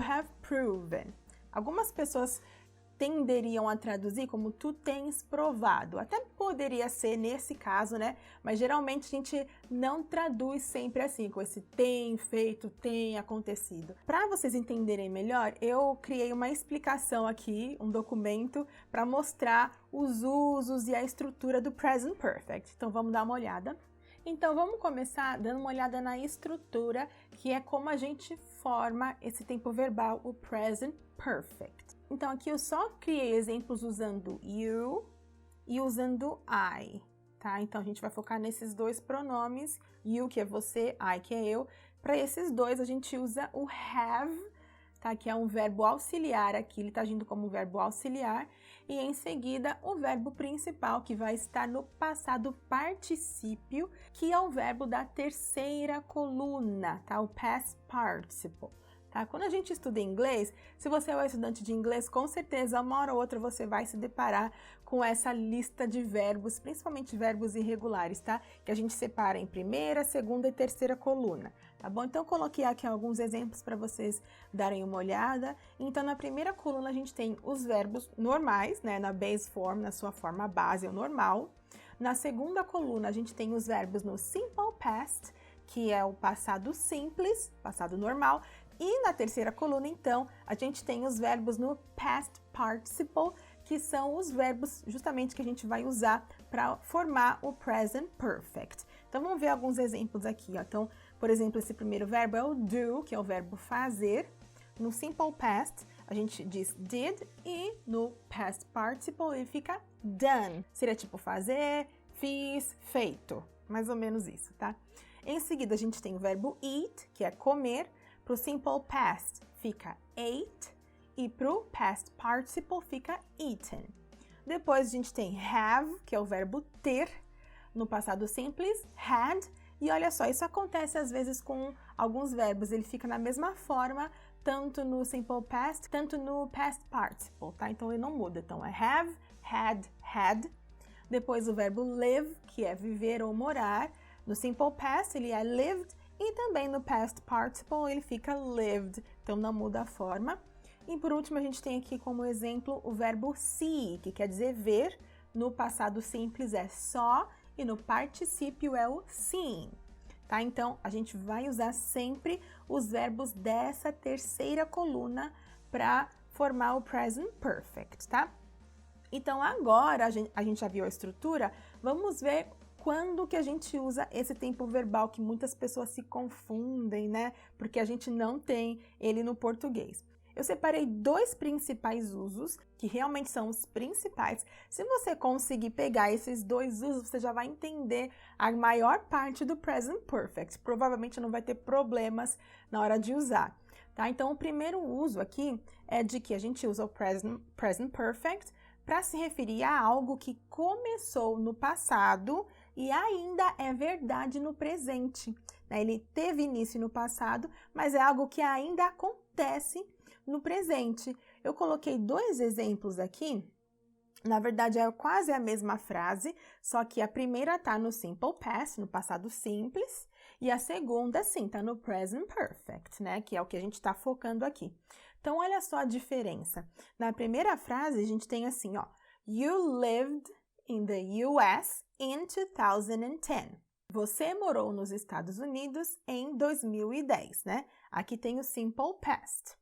have proven. Algumas pessoas tenderiam a traduzir como tu tens provado. Até poderia ser nesse caso, né? Mas geralmente a gente não traduz sempre assim, com esse tem feito, tem acontecido. Para vocês entenderem melhor, eu criei uma explicação aqui, um documento, para mostrar os usos e a estrutura do present perfect. Então vamos dar uma olhada. Então vamos começar dando uma olhada na estrutura, que é como a gente forma esse tempo verbal, o present perfect. Então aqui eu só criei exemplos usando you e usando I, tá? Então a gente vai focar nesses dois pronomes, you que é você, I que é eu. Para esses dois a gente usa o have, tá? Que é um verbo auxiliar aqui, ele está agindo como um verbo auxiliar. E em seguida o verbo principal, que vai estar no passado particípio, que é o verbo da terceira coluna, tá? O past participle. Tá? Quando a gente estuda inglês, se você é um estudante de inglês, com certeza uma hora ou outra você vai se deparar com essa lista de verbos, principalmente verbos irregulares, tá? Que a gente separa em primeira, segunda e terceira coluna, tá bom? Então eu coloquei aqui alguns exemplos para vocês darem uma olhada. Então na primeira coluna a gente tem os verbos normais, né? Na base form, na sua forma base ou normal. Na segunda coluna a gente tem os verbos no simple past, que é o passado simples, passado normal. E na terceira coluna, então, a gente tem os verbos no past participle, que são os verbos justamente que a gente vai usar para formar o present perfect. Então, vamos ver alguns exemplos aqui, ó. Então, por exemplo, esse primeiro verbo é o do, que é o verbo fazer. No simple past, a gente diz did, e no past participle ele fica done. Seria tipo fazer, fiz, feito. Mais ou menos isso, tá? Em seguida, a gente tem o verbo eat, que é comer. Para o simple past fica ate e para o past participle fica eaten. Depois a gente tem have, que é o verbo ter, no passado simples, had, e olha só, isso acontece às vezes com alguns verbos, ele fica na mesma forma, tanto no simple past, tanto no past participle, tá? Então ele não muda, então é have, had. Depois o verbo live, que é viver ou morar, no simple past ele é lived, e também no past participle ele fica lived, então não muda a forma. E por último a gente tem aqui como exemplo o verbo see, que quer dizer ver, no passado simples é saw e no particípio é o seen, tá? Então a gente vai usar sempre os verbos dessa terceira coluna para formar o present perfect, tá? Então agora a gente já viu a estrutura, vamos ver quando que a gente usa esse tempo verbal, que muitas pessoas se confundem, né? Porque a gente não tem ele no português. Eu separei dois principais usos, que realmente são os principais. Se você conseguir pegar esses dois usos, você já vai entender a maior parte do present perfect. Provavelmente não vai ter problemas na hora de usar, tá? Então, o primeiro uso aqui é de que a gente usa o present perfect para se referir a algo que começou no passado e ainda é verdade no presente, né? Ele teve início no passado, mas é algo que ainda acontece no presente. Eu coloquei dois exemplos aqui, na verdade é quase a mesma frase, só que a primeira está no simple past, no passado simples, e a segunda, sim, está no present perfect, né? Que é o que a gente está focando aqui. Então, olha só a diferença. Na primeira frase, a gente tem assim, ó, you lived in the US in 2010. Você morou nos Estados Unidos em 2010, né? Aqui tem o simple past.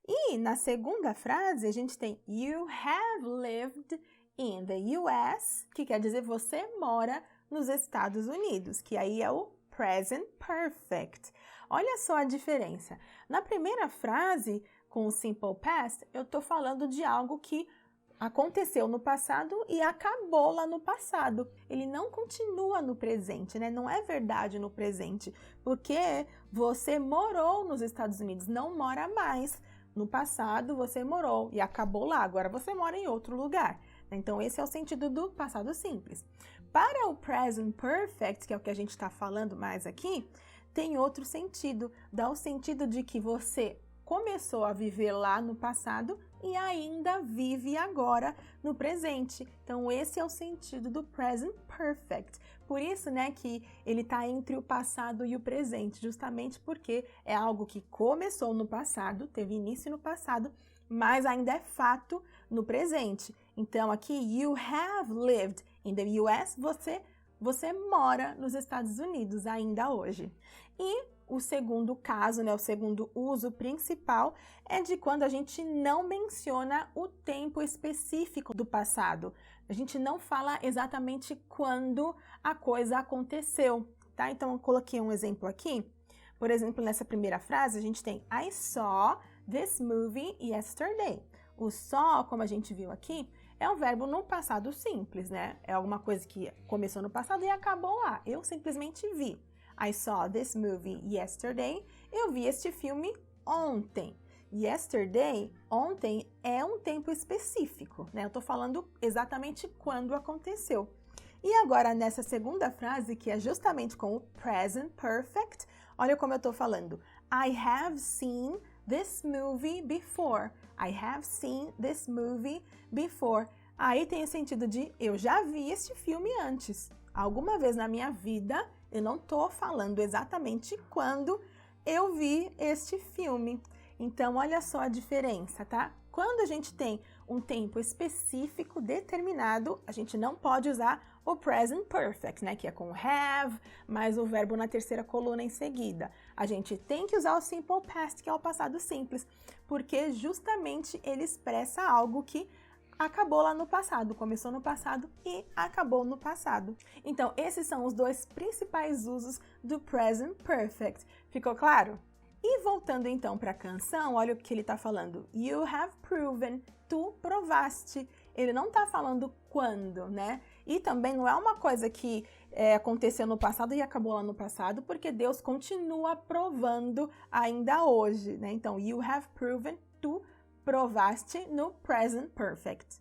E na segunda frase, a gente tem you have lived in the US, que quer dizer você mora nos Estados Unidos, que aí é o present perfect. Olha só a diferença. Na primeira frase, com o simple past, eu estou falando de algo que aconteceu no passado e acabou lá no passado. Ele não continua no presente, né? Não é verdade no presente, porque você morou nos Estados Unidos, não mora mais. No passado você morou e acabou lá, agora você mora em outro lugar. Então esse é o sentido do passado simples. Para o present perfect, que é o que a gente está falando mais aqui, tem outro sentido. Dá o sentido de que você começou a viver lá no passado e ainda vive agora no presente. Então, esse é o sentido do present perfect. Por isso, né, que ele está entre o passado e o presente, justamente porque é algo que começou no passado, teve início no passado, mas ainda é fato no presente. Então, aqui, you have lived in the US, você mora nos Estados Unidos ainda hoje. E o segundo caso, né, o segundo uso principal é de quando a gente não menciona o tempo específico do passado. A gente não fala exatamente quando a coisa aconteceu, tá? Então, eu coloquei um exemplo aqui. Por exemplo, nessa primeira frase, a gente tem I saw this movie yesterday. O saw, como a gente viu aqui, é um verbo no passado simples, né? É alguma coisa que começou no passado e acabou lá. Eu simplesmente vi. I saw this movie yesterday. Eu vi este filme ontem. Yesterday, ontem, é um tempo específico, né? Eu tô falando exatamente quando aconteceu. E agora, nessa segunda frase, que é justamente com o present perfect, olha como eu tô falando. I have seen this movie before. I have seen this movie before. Aí tem o sentido de eu já vi este filme antes. Alguma vez na minha vida, eu não tô falando exatamente quando eu vi este filme. Então, olha só a diferença, tá? Quando a gente tem um tempo específico, determinado, a gente não pode usar o present perfect, né? Que é com have, mais o verbo na terceira coluna em seguida. A gente tem que usar o simple past, que é o passado simples, porque justamente ele expressa algo que acabou lá no passado, começou no passado e acabou no passado. Então, esses são os dois principais usos do present perfect. Ficou claro? E voltando então para a canção, olha o que ele está falando. You have proven, tu provaste. Ele não está falando quando, né? E também não é uma coisa que aconteceu no passado e acabou lá no passado, porque Deus continua provando ainda hoje, né? Então, you have proven, tu provaste no present perfect.